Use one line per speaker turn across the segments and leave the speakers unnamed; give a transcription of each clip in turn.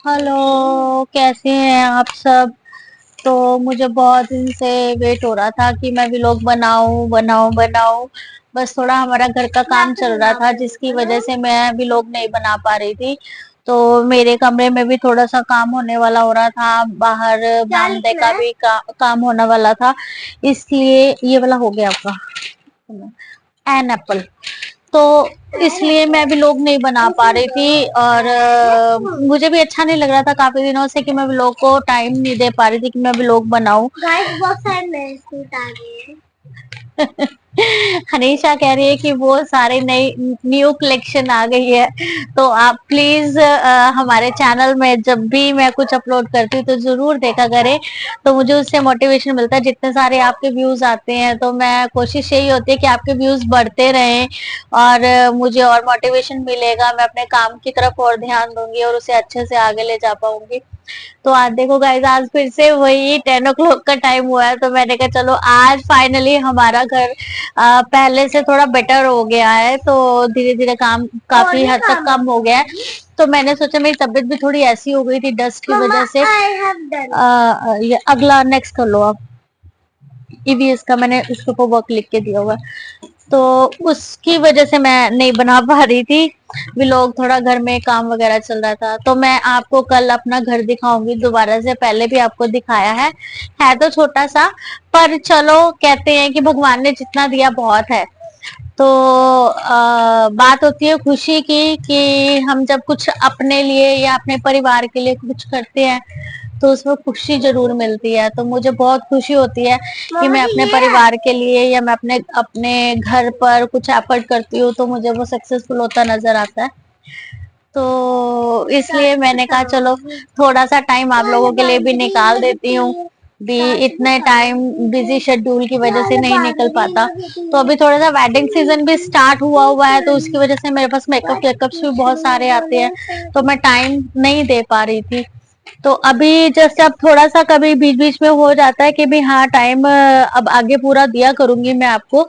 Hello, कैसे हैं आप सब। तो मुझे बहुत दिन से वेट हो रहा था कि मैं व्लॉग बनाऊं बनाऊं बनाऊं। बस थोड़ा हमारा घर का काम चल रहा था जिसकी वजह से मैं व्लॉग नहीं बना पा रही थी। तो मेरे कमरे में भी थोड़ा सा काम होने वाला हो रहा था, बाहर बरामदे का भी काम होने वाला था। इसलिए ये वाला हो गया आपका एन एप्पल। तो इसलिए मैं भी लोग नहीं बना पा रही थी और मुझे भी अच्छा नहीं लग रहा था काफी दिनों से कि मैं व्लॉग को टाइम नहीं दे पा रही थी कि मैं व्लॉग बनाऊं।
गाइस बहुत सारे नए सूट आ गए हैं।
हनीशा कह रही है कि वो सारे नई न्यू कलेक्शन आ गई है। तो आप प्लीज हमारे चैनल में जब भी मैं कुछ अपलोड करती हूँ तो जरूर देखा करें। तो मुझे उससे मोटिवेशन मिलता है, जितने सारे आपके व्यूज आते हैं तो मैं कोशिश यही होती है कि आपके व्यूज बढ़ते रहें और मुझे और मोटिवेशन मिलेगा, मैं अपने काम की तरफ और ध्यान दूंगी और उसे अच्छे से आगे ले जा पाऊंगी। तो आज देखो गाइस, आज फिर से वही 10 o'clock का टाइम हुआ है तो मैंने कहा चलो आज फाइनली हमारा घर पहले से थोड़ा बेटर हो गया है। तो धीरे धीरे काम काफी हद तक कम हो गया है। तो मैंने सोचा मेरी तबीयत भी थोड़ी ऐसी हो गई थी डस्ट की वजह से। ये अगला नेक्स्ट कर लो आप। ईवीएस का मैंने उसके ऊपर वर्क लिख के दिया हुआ है। तो उसकी वजह से मैं नहीं बना पा रही थी व्लॉग, थोड़ा घर में काम वगैरह चल रहा था। तो मैं आपको कल अपना घर दिखाऊंगी दोबारा से, पहले भी आपको दिखाया है तो छोटा सा, पर चलो कहते हैं कि भगवान ने जितना दिया बहुत है। तो बात होती है खुशी की कि हम जब कुछ अपने लिए या अपने परिवार के लिए कुछ करते हैं तो उसमें खुशी जरूर मिलती है। तो मुझे बहुत खुशी होती है कि मैं अपने परिवार के लिए या मैं अपने अपने घर पर कुछ एफर्ट करती हूँ तो मुझे वो सक्सेसफुल होता नजर आता है। तो इसलिए मैंने कहा चलो थोड़ा सा टाइम आप लोगों के लिए भी निकाल देती हूँ। भी इतने टाइम बिजी शेड्यूल की वजह से नहीं निकल पाता। तो अभी थोड़ा सा वेडिंग सीजन भी स्टार्ट हुआ है तो उसकी वजह से मेरे पास मेकअप वेकअप्स भी बहुत सारे आते हैं तो मैं टाइम नहीं दे पा रही थी। तो अभी जैसे अब थोड़ा सा कभी बीच बीच में हो जाता है कि भी हाँ टाइम अब आगे पूरा दिया करूंगी मैं आपको।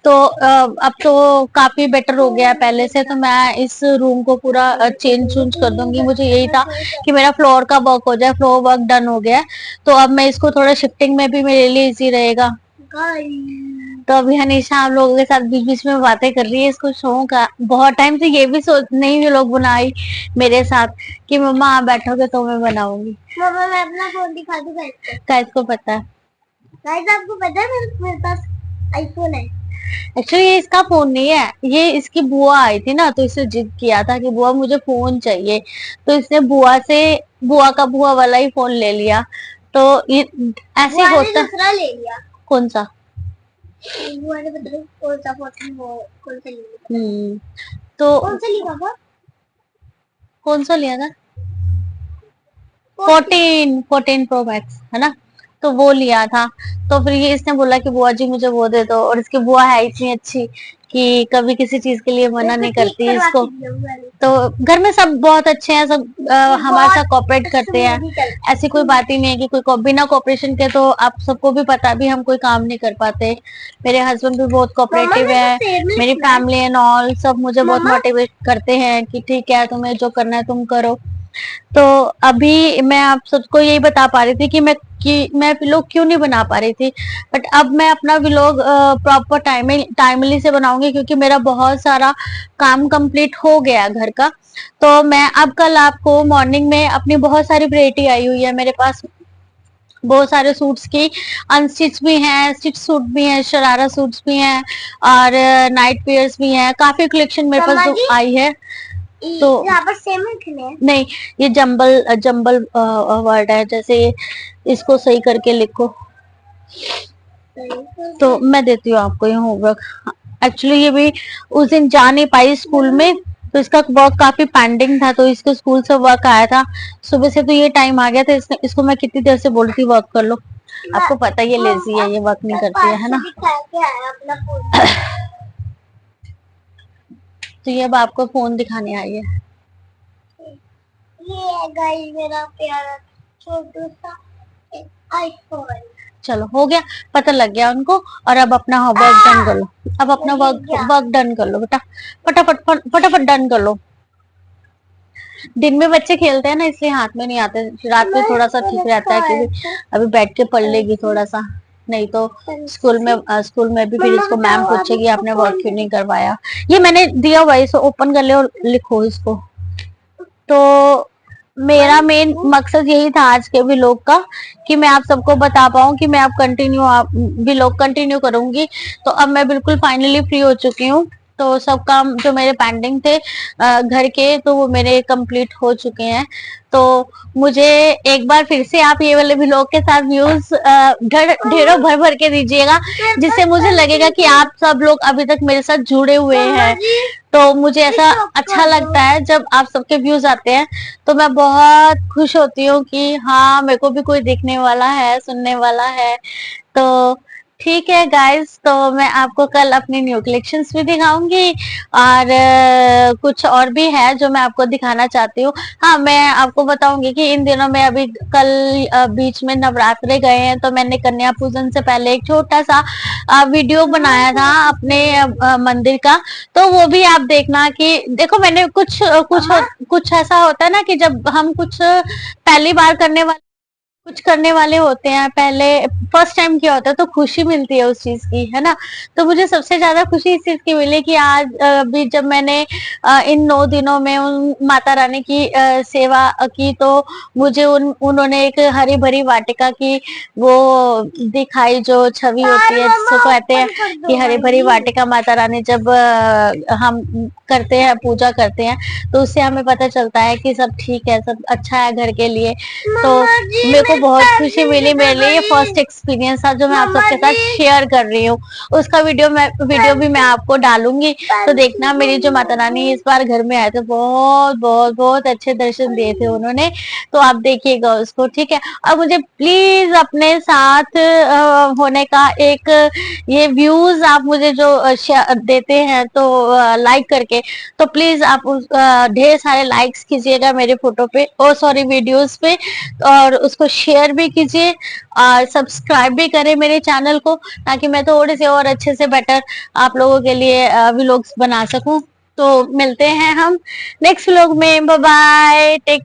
तो अब तो काफी बेटर हो गया है पहले से, तो मैं इस रूम को पूरा चेंज चूंज कर दूंगी। मुझे यही था कि मेरा फ्लोर का वर्क हो जाए, फ्लोर वर्क डन हो गया है तो अब मैं इसको थोड़ा शिफ्टिंग में भी मेरे लिए इजी रहेगा। तो अभी हनीशा आप लोगों के साथ बीच बीच में बातें कर रही है, इसको शौक है बहुत टाइम से, ये भी सोच नहीं भी लोग बनाई मेरे साथ कि मम्मा आप बैठोगे तो मैं बनाऊंगी।
मम्मा मैं अपना फोन दिखा दूं
गाइस को पता है,
गाइस आपको पता है मेरे पास आईफोन है।
एक्चुअली ये इसका फोन नहीं है, ये इसकी बुआ आई थी ना तो इसने जिद किया था कि बुआ मुझे फोन चाहिए। तो इसने बुआ का बुआ वाला ही फोन ले लिया। तो ये ऐसे होता।
दूसरा ले लिया।
कौन सा?
बुआ ने बताया कौन सा फोन कौन सा लिया।
तो
कौन सा लिया था?
कौन सा लिया था? 14 प्रो मैक्स है ना। तो वो लिया था। तो फिर ये इसने बोला कि बुआ जी मुझे वो दे दो, और इसकी बुआ है इतनी अच्छी कि कभी किसी चीज के लिए मना नहीं करती इसको। तो घर में सब बहुत अच्छे हैं, सब हमारे साथ कोऑपरेट करते हैं। ऐसी कोई बात ही नहीं है कि कोई बिना कोऑपरेशन के, तो आप सबको भी पता भी हम कोई काम नहीं कर पाते। मेरे हस्बैंड भी बहुत कोऑपरेटिव है, मेरी फैमिली एंड ऑल सब मुझे बहुत मोटिवेट करते हैं कि ठीक है तुम्हें जो करना है तुम करो। तो अभी मैं आप सबको यही बता पा रही थी कि मैं व्लॉग क्यों नहीं बना पा रही थी। बट अब मैं अपना व्लॉग प्रॉपर टाइमली से बनाऊंगी क्योंकि मेरा बहुत सारा काम कंप्लीट हो गया घर का। तो मैं अब कल आपको मॉर्निंग में अपनी बहुत सारी वैरायटी आई हुई है मेरे पास, बहुत सारे सूट्स की, अनस्टिच भी हैं, स्टिच सूट भी हैं, शरारा सूट्स भी हैं और नाइट वेयर्स भी हैं, काफी कलेक्शन मेरे पास जो आई है। तो
यहाँ पर सेम है
नहीं, ये जंबल जंबल वर्ड है, जैसे इसको सही करके लिखो। तो मैं देती हूँ आपको ये होमवर्क। एक्चुअली ये भी उस दिन जा नहीं पाई स्कूल में तो इसका वर्क काफी पेंडिंग था, तो इसके स्कूल से वर्क आया था सुबह से, तो ये टाइम आ गया था। इसको मैं कितनी देर से बोल रही थी वर्क कर लो। आपको पता है ये लेजी है, ये वर्क नहीं करती है ना। तो ये अब आपको फोन दिखाने आई है।
ये है गाइस मेरा प्यारा छोटू सा आईफोन।
चलो हो गया, पता लग गया उनको। और अब अपना वर्क डन कर लो, अब अपना वर्क वर्क डन कर लो बेटा, फटाफट फटाफट डन कर लो। दिन में बच्चे खेलते हैं ना, इसलिए हाथ में नहीं आते, रात में थोड़ा सा ठीक रहता है क्योंकि अभी बैठ के पढ़ लेगी थोड़ा सा, नहीं तो स्कूल में भी फिर इसको मैम पूछेगी आपने वर्क क्यों नहीं करवाया। ये मैंने दिया हुआ है, इसे ओपन कर ले और लिखो इसको। तो मेरा मेन मकसद यही था आज के व्लॉग का, कि मैं आप सबको बता पाऊँ कि मैं अब व्लॉग कंटिन्यू करूंगी। तो अब मैं बिल्कुल फाइनली फ्री हो चुकी हूँ, तो सब काम जो मेरे पेंडिंग थे घर के, तो वो मेरे कंप्लीट हो चुके हैं। तो मुझे एक बार फिर से आप ये वाले व्लॉग के साथ व्यूज ढेरों भर भर के दीजिएगा, जिससे मुझे लगेगा कि आप सब लोग अभी तक मेरे साथ जुड़े हुए हैं। तो मुझे ऐसा अच्छा लगता है जब आप सबके व्यूज आते हैं, तो मैं बहुत खुश होती हूँ कि हाँ मेरे को भी कोई देखने वाला है, सुनने वाला है। तो ठीक है गाइस, तो मैं आपको कल अपनी न्यू कलेक्शंस भी दिखाऊंगी, और कुछ और भी है जो मैं आपको दिखाना चाहती हूँ। हाँ, मैं आपको बताऊंगी कि इन दिनों में अभी कल बीच में नवरात्रे गए हैं, तो मैंने कन्या पूजन से पहले एक छोटा सा वीडियो बनाया था अपने मंदिर का। तो वो भी आप देखना कि देखो, मैंने कुछ ऐसा होता है ना कि जब हम कुछ पहली बार करने वाले होते हैं, पहले फर्स्ट टाइम किया होता है, तो खुशी मिलती है उस चीज की, है ना। तो मुझे सबसे ज्यादा खुशी इस चीज की मिली कि आज भी जब मैंने इन 9 दिनों में उन माता रानी की सेवा की, तो मुझे उन्होंने एक हरी भरी वाटिका की वो दिखाई, जो छवि होती है जिसको कहते हैं कि हरी भरी वाटिका। माता रानी जब हम करते हैं, पूजा करते हैं, तो उससे हमें पता चलता है कि सब ठीक है, सब अच्छा है घर के लिए। तो मेरे को बहुत खुशी मिली, मेरे लिए ये फर्स्ट एक्सपीरियंस था जो मैं आप सबके साथ शेयर कर रही हूँ। उसका वीडियो भी मैं आपको डालूंगी, तो देखना। मेरी जो माता रानी इस बार घर में आए थे, बहुत बहुत बहुत अच्छे दर्शन दिए थे उन्होंने, तो आप देखिएगा उसको, ठीक है। और मुझे प्लीज अपने साथ होने का एक ये व्यूज आप मुझे जो देते हैं, तो लाइक करके, तो प्लीज आप ढेर सारे लाइक्स कीजिएगा मेरे फोटो पे, और सॉरी वीडियोस पे, और उसको शेयर भी कीजिए, और सब्सक्राइब भी करें मेरे चैनल को, ताकि मैं थोड़े से और अच्छे से बेटर आप लोगों के लिए व्लॉग्स बना सकूं। तो मिलते हैं हम नेक्स्ट व्लॉग में। Bye bye, take